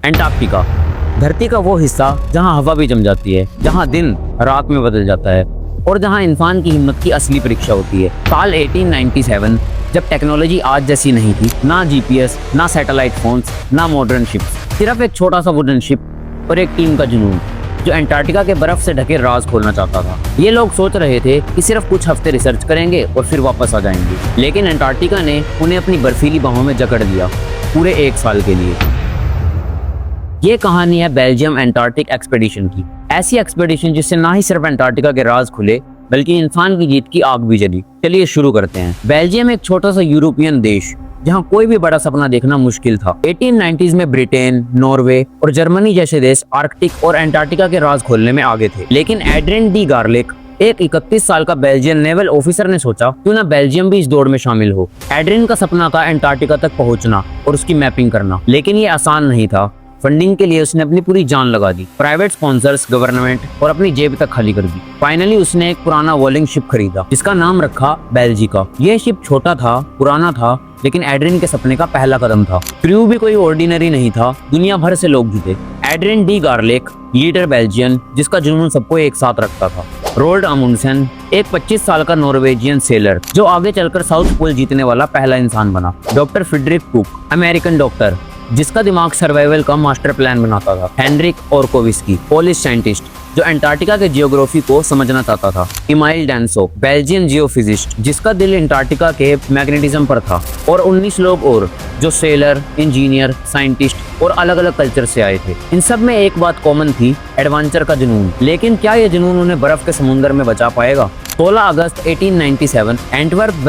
Antarctica, धरती का वो हिस्सा जहां हवा भी जम जाती है, जहां दिन रात में बदल जाता है और जहां इंसान की हिम्मत की असली परीक्षा होती है। साल 1897, जब टेक्नोलॉजी आज जैसी नहीं थी, ना जीपीएस, ना सैटेलाइट फोन्स, ना मॉडर्न शिप्स, सिर्फ एक छोटा सा वुडन शिप और एक टीम का जुनून जो एंटार्क्टिका के बर्फ से ढके राज खोलना चाहता था। ये लोग सोच रहे थे कि सिर्फ कुछ हफ्ते रिसर्च करेंगे और फिर वापस आ जाएंगे, लेकिन एंटार्क्टिका ने उन्हें अपनी बर्फीली बाहों में जकड़ लिया पूरे 1 साल के लिए। ये कहानी है बेल्जियम एंटार्क्टिक एक्सपेडिशन की, ऐसी एक्सपेडिशन जिससे ना ही सिर्फ एंटार्क्टिका के राज खुले बल्कि इंसान की जीत की आग भी जली। चलिए शुरू करते हैं। बेल्जियम एक छोटा सा यूरोपियन देश जहां कोई भी बड़ा सपना देखना मुश्किल था। 1890s में ब्रिटेन, नॉर्वे और जर्मनी जैसे देश आर्कटिक और एंटार्क्टिका के राज खोलने में आगे थे, लेकिन एड्रियन डी गार्लिक, एक 31 साल का बेल्जियन नेवल ऑफिसर ने सोचा क्यों ना बेल्जियम भी इस दौड़ में शामिल हो। एड्रियन का सपना था एंटार्क्टिका तक पहुंचना और उसकी मैपिंग करना, लेकिन ये आसान नहीं था। फंडिंग के लिए उसने अपनी पूरी जान लगा दी, प्राइवेट स्पॉन्सर्स, गवर्नमेंट और अपनी जेब तक खाली कर दी। फाइनली उसने एक पुराना वॉलिंग शिप खरीदा जिसका नाम रखा बेल्जिका। यह शिप छोटा था, पुराना था, लेकिन एड्रियन के सपने का पहला कदम था। क्रू भी कोई ऑर्डिनरी नहीं था, दुनिया भर से लोग जुटे। एड्रियन डी गार्लिक, लीडर बेल्जियन जिसका जुनून सबको एक साथ रखता था। रोल्ड अमुंडसेन, एक 25 साल का नॉर्वेजियन सेलर जो आगे चलकर साउथ पोल जीतने वाला पहला इंसान बना। Doctor Frederick Cook, American doctor जिसका दिमाग सर्वाइवल का मास्टर प्लान बनाता था। हेनरिक ओरकोविस्की, पोलिश साइंटिस्ट जो एंटार्क्टिका के जियोग्राफी को समझना चाहता था। इमाइल डेंसो, बेल्जियन जियोफिजिस्ट जिसका दिल एंटार्क्टिका के मैग्नेटिज्म पर था। और 19 लोग और जो सेलर, इंजीनियर, साइंटिस्ट और अलग अलग कल्चर से आए थे। इन सब में एक बात कॉमन थी, एडवेंचर का जुनून। लेकिन क्या ये जुनून उन्हें बर्फ के समुद्र में बचा पाएगा? 16 अगस्त 1897 एंटवर्प,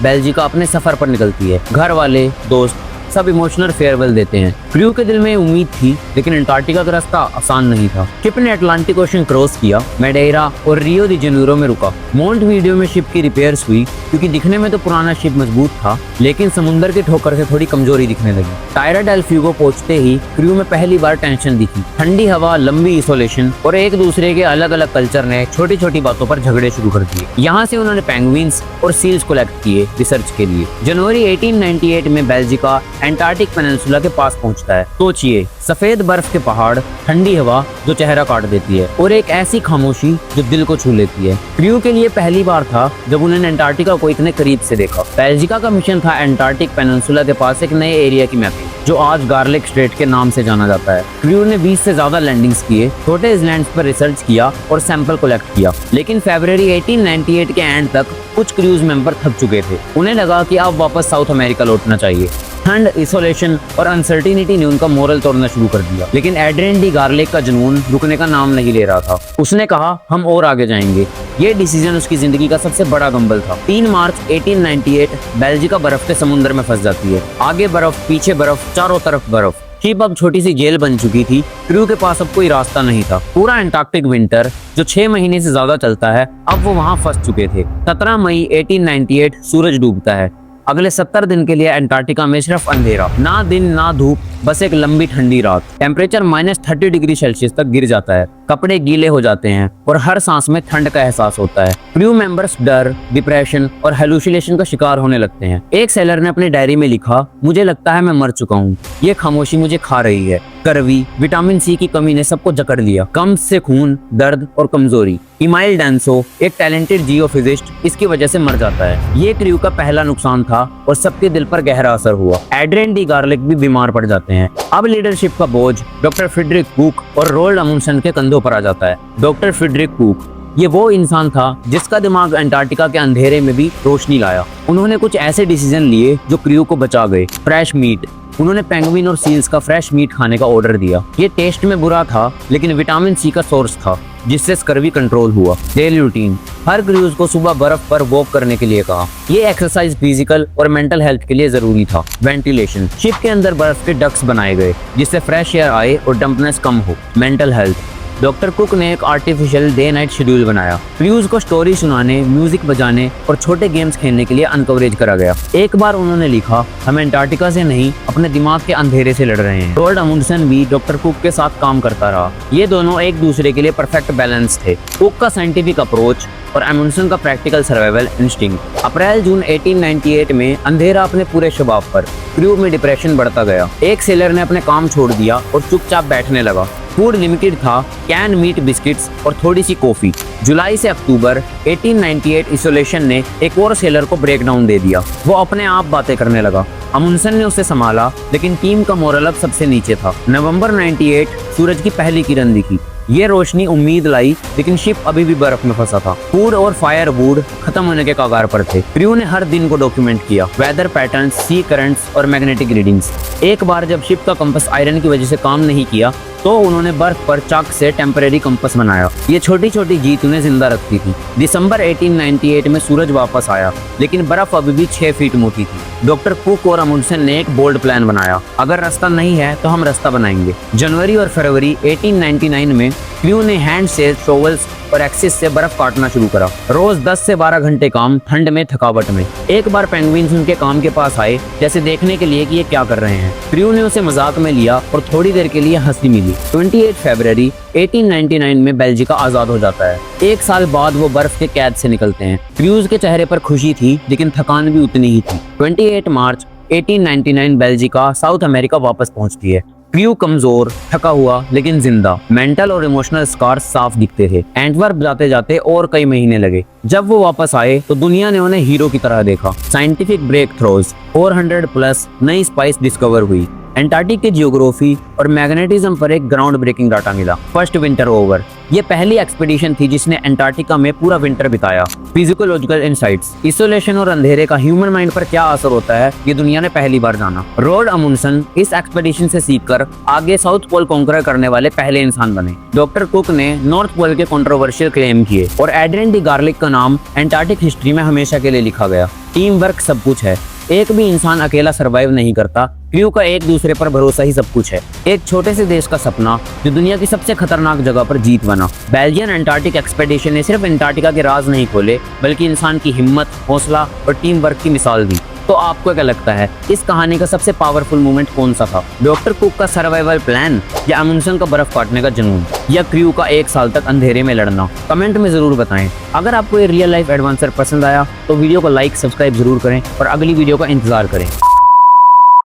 बेल्जिका अपने सफर पर निकलती है। घर वाले, दोस्त सब इमोशनल फेयरवेल देते हैं। क्रू के दिल में उम्मीद थी, लेकिन एंटार्क्टिका का रास्ता आसान नहीं था। शिप ने अटलांटिक ओशन क्रॉस किया, मैडेरा और रियो डी जेनेरो में रुका। मोंटवीडियो में शिप की रिपेयर्स हुई क्योंकि दिखने में तो पुराना शिप मजबूत था, लेकिन समुद्र की ठोकर से थोड़ी कमजोरी दिखने लगी। टायरा डेल फ्यूगो पहुंचते ही क्रू में पहली बार टेंशन दिखी। ठंडी हवा, लंबी इसोलेशन और एक दूसरे के अलग अलग कल्चर ने छोटी छोटी बातों पर झगड़े शुरू कर दिए। यहाँ से उन्होंने पेंगुइन्स और सील्स कलेक्ट किए रिसर्च के लिए। जनवरी 1898 में बेल्जिका एंटार्क्टिक पेनिनसुला के पास पहुंचता है। सोचिए, सफेद बर्फ के पहाड़, ठंडी हवा जो चेहरा काट देती है और एक ऐसी खामोशी जो दिल को छू लेती है। क्रू के लिए पहली बार था जब उन्होंने एंटार्क्टिका को इतने करीब से देखा। बेल्जिका का मिशन था एंटार्क्टिक पेनिनसुला के पास एक नए एरिया की मैपिंग, जो आज गार्लिक स्ट्रेट के नाम से जाना जाता है। क्रू ने 20 से ज्यादा लैंडिंग्स किए, छोटे आइलैंड्स पर रिसर्च किया और सैंपल कलेक्ट किया। लेकिन फरवरी 1898 के एंड तक कुछ क्रूज मेंबर थक चुके थे। उन्हें लगा कि अब वापस साउथ अमेरिका लौटना चाहिए। ठंड, इसोलेशन और अनसर्टिनिटी ने उनका मोरल तोड़ना शुरू कर दिया। लेकिन एड्रियन डी गार्लिक का जुनून रुकने का नाम नहीं ले रहा था। उसने कहा, हम और आगे जाएंगे। ये डिसीजन उसकी जिंदगी का सबसे बड़ा गंबल था। 3 मार्च 1898 बेल्जिका बर्फ के समुद्र में फंस जाती है। आगे बर्फ, पीछे बर्फ, चारों तरफ बर्फ। शिप अब छोटी सी जेल बन चुकी थी। क्रू के पास अब कोई रास्ता नहीं था। पूरा एंटार्क्टिक विंटर जो 6 महीने से ज्यादा चलता है, अब वो वहां फंस चुके थे। 17 मई 1898 सूरज डूबता है। अगले 70 दिन के लिए एंटार्क्टिका में सिर्फ अंधेरा, ना दिन ना धूप, बस एक लंबी ठंडी रात। टेम्परेचर -30 डिग्री सेल्सियस तक गिर जाता है। कपड़े गीले हो जाते हैं और हर सांस में ठंड का एहसास होता है। क्रू मेंबर्स डर, डिप्रेशन और हेलुसिनेशन का शिकार होने लगते हैं। एक सेलर ने अपनी डायरी में लिखा, मुझे लगता है मैं मर चुका हूँ, ये खामोशी मुझे खा रही है। कर्वी, विटामिन सी की कमी ने सबको जकड़ लिया। कम से खून, दर्द और कमजोरी। इमाइल डेंसो, एक टैलेंटेड जियोफिजिस्ट, इसकी वजह से मर जाता है। ये क्रू का पहला नुकसान था और सबके दिल पर गहरा असर हुआ। एड्रियन डी गार्लिक भी बीमार पड़ जाते हैं। अब लीडरशिप का बोझ डॉक्टर फ्रेडरिक कुक और रोल्ड अमुंडसेन के कंधों पर आ जाता है। डॉक्टर फ्रेडरिक कुक, ये वो इंसान था जिसका दिमाग एंटार्क्टिका के अंधेरे में भी रोशनी लाया। उन्होंने कुछ ऐसे डिसीजन लिए जो क्रू को बचा गए। फ्रेश मीट, उन्होंने पेंगुइन और सील्स का फ्रेश मीट खाने का ऑर्डर दिया। ये टेस्ट में बुरा था, लेकिन विटामिन सी का सोर्स था जिससे स्कर्वी कंट्रोल हुआ। डेली रूटीन, हर क्रूज को सुबह बर्फ पर वॉक करने के लिए कहा। ये एक्सरसाइज फिजिकल और मेंटल हेल्थ के लिए जरूरी था। वेंटिलेशन, शिप के अंदर बर्फ के डक्ट्स बनाए गए जिससे फ्रेश एयर आए और डंपनेस कम हो। मेंटल हेल्थ, डॉक्टर कुक ने एक आर्टिफिशियल डे नाइट शेड्यूल बनाया। क्रूज को स्टोरी सुनाने, म्यूजिक बजाने और छोटे गेम्स खेलने के लिए अनकवरेज करा गया। एक बार उन्होंने लिखा, हम एंटार्क्टिका से नहीं, अपने दिमाग के अंधेरे से लड़ रहे हैं। रोल्ड अमुंडसेन भी डॉक्टर कुक के साथ काम करता रहा। ये दोनों एक दूसरे के लिए परफेक्ट बैलेंस थे। कुक का साइंटिफिक अप्रोच और अमुंडसेन का प्रैक्टिकल सर्वाइवल इंस्टिंक्ट। अप्रैल जून 1898 में अंधेरा अपने पूरे शबाब पर, क्रू में डिप्रेशन बढ़ता गया। एक सेलर ने अपने काम छोड़ दिया और चुपचाप बैठने लगा। फूड लिमिटेड था, कैन मीट, बिस्किट्स और थोड़ी सी कॉफी। जुलाई से अक्टूबर 1898 आइसोलेशन ने एक और सेलर को ब्रेकडाउन दे दिया। वो अपने आप बातें करने लगा। अमुंडसेन ने उसे संभाला, लेकिन टीम का मोरल अब सबसे नीचे था। नवंबर 98 सूरज की पहली किरण दिखी। ये रोशनी उम्मीद लाई, लेकिन शिप अभी भी बर्फ में फंसा था। फूड और फायरवुड खत्म होने के कगार पर थे। क्रू ने हर दिन को डॉक्यूमेंट किया, वेदर पैटर्न्स, सी करंट्स और मैग्नेटिक रीडिंग्स। एक बार जब शिप का कंपास आयरन की वजह से काम नहीं किया, तो उन्होंने बर्फ पर चाक से टेम्परेरी कंपास बनाया। ये छोटी छोटी जीत उन्हें जिंदा रखती थी। दिसंबर 1898 में सूरज वापस आया, लेकिन बर्फ अभी भी 6 फीट मोटी थी। डॉक्टर कुक और अमुंडसेन ने एक बोल्ड प्लान बनाया, अगर रास्ता नहीं है तो हम रास्ता बनाएंगे। जनवरी और फरवरी 1899 में क्रू ने हैंड से शोवल्स और एक्सिस से बर्फ काटना शुरू करा। रोज 10 से 12 घंटे काम, ठंड में, थकावट में। एक बार पेंगुइन्स उनके काम के पास आए, जैसे देखने के लिए कि ये क्या कर रहे हैं। क्रू ने उसे मजाक में लिया और थोड़ी देर के लिए हंसी मिली। 28 फरवरी 1899 में बेल्जिका आजाद हो जाता है। एक साल बाद वो बर्फ के कैद से निकलते हैं। क्रूज के चेहरे पर खुशी थी, लेकिन थकान भी उतनी ही थी। 28 मार्च 1899 बेल्जिका साउथ अमेरिका वापस पहुंचती है। क्रू कमजोर, थका हुआ, लेकिन जिंदा। मेंटल और इमोशनल स्कार्स साफ दिखते थे। एंटवर्प जाते जाते और कई महीने लगे। जब वो वापस आए तो दुनिया ने उन्हें हीरो की तरह देखा। साइंटिफिक ब्रेक थ्रोज, 400 प्लस नई स्पाइस डिस्कवर हुई। एंटार्क्टिक के जियोग्राफी और मैग्नेटिज्म पर एक ग्राउंड ब्रेकिंग डाटा मिला। फर्स्ट विंटर ओवर, ये पहली एक्सपीडिशन थी जिसने एंटार्क्टिका में पूरा विंटर बिताया। फिजिकोलॉजिकल इनसाइट्स, आइसोलेशन और अंधेरे का ह्यूमन माइंड पर क्या असर होता है, ये दुनिया ने पहली बार जाना। रॉड अमुंडसेन इस एक्सपीडिशन से सीखकर आगे साउथ पोल कॉन्कर करने वाले पहले इंसान बने। डॉक्टर कुक ने नॉर्थ पोल के कंट्रोवर्शियल क्लेम किए और एड्रियन डी गार्लिक का नाम एंटार्क्टिक हिस्ट्री में हमेशा के लिए लिखा गया। टीम वर्क सब कुछ है, एक भी इंसान अकेला सरवाइव नहीं करता। क्रू का एक दूसरे पर भरोसा ही सब कुछ है। एक छोटे से देश का सपना जो दुनिया की सबसे खतरनाक जगह पर जीत बना। बेल्जियन एंटार्क्टिक एक्सपीडिशन ने सिर्फ एंटार्क्टिका के राज नहीं खोले, बल्कि इंसान की हिम्मत, हौसला और टीम वर्क की मिसाल दी। तो आपको क्या लगता है, इस कहानी का सबसे पावरफुल मोमेंट कौन सा था? डॉक्टर कुक का सर्वाइवल प्लान, या अमुंडसेन का बर्फ काटने का जुनून, या क्रू का 1 साल तक अंधेरे में लड़ना? कमेंट में जरूर बताएं। अगर आपको ये रियल लाइफ एडवेंचर पसंद आया तो वीडियो को लाइक, सब्सक्राइब जरूर करें और अगली वीडियो का इंतजार करें।